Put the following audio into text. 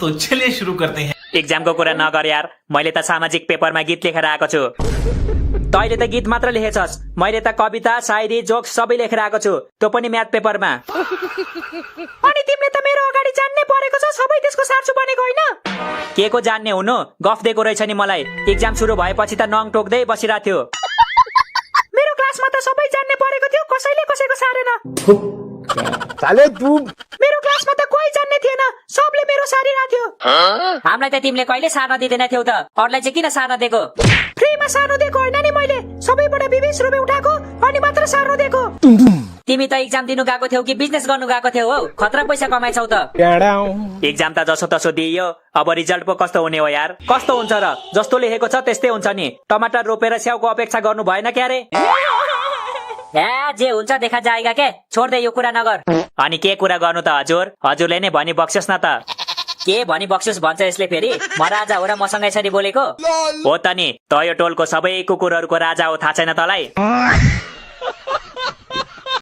तो चलिए शुरू करते हैं। एक्जामको कुरा नगर यार, मैले त सामाजिक पेपरमा गीत लेखेर आएको छु। तैले त गीत मात्र लेखेछस्, मैले त कविता शायरी जोक सबै लेखेर आएको छु, त्यो पनि म्याथ पेपरमा। अनि तिमीले त मेरो अगाडि जान्ने परेको छ, सबै त्यसको सार्छु बनेको होइन। के को जान्ने हुनु, गफ दिएको रहेछ नि मलाई। एक्जाम सुरु भएपछि त नङ टोक्दै बसिरहेको थियो। मेरो क्लासमा त सबै जान्ने परेको थियो, कसैले कसैको सारेन। साले तू मेरो क्लासमा त कोही जान्ने थिएन, सबले मेरो सारिरहेको थियो। हामीलाई त तिमीले कहिले सार्न दिँदैन थियौ त, अरूलाई चाहिँ किन सार्न दिएको? फ्रीमा सार्नु दिएको होइन नि मैले, सबैबाट 20 रुपियाँ उठाएको अनि मात्र सार्नु दिएको। तिमी त एक्जाम दिनु गएको थियौ कि बिजनेस गर्नु गएको थियौ हौ? खतरा पैसा कमाइछौ त। एक्जाम त जसो तसो दिइयो, अब रिजल्ट पो कस्तो हुने हो यार? कस्तो हुन्छ र? जस्तो लेखेको छ त्यस्तै हुन्छ नि। टमाटर रोपेर स्याउको अपेक्षा गर्नु भएन क्यारे? जे हुन्छ देखा जाएगा के, छोड्दै यो कुरा नगर। अनि के कुरा गर्नु त हजुर? हजुरले नै भनी बक्सोस् न त। के भनी बक्सोस् भन्छ यसले फेरि? म राजा हो र मसँग यसरी बोलेको हो त नि? त यो टोलको सबै कुकुरहरूको राजा हो, थाहा छैन तँलाई?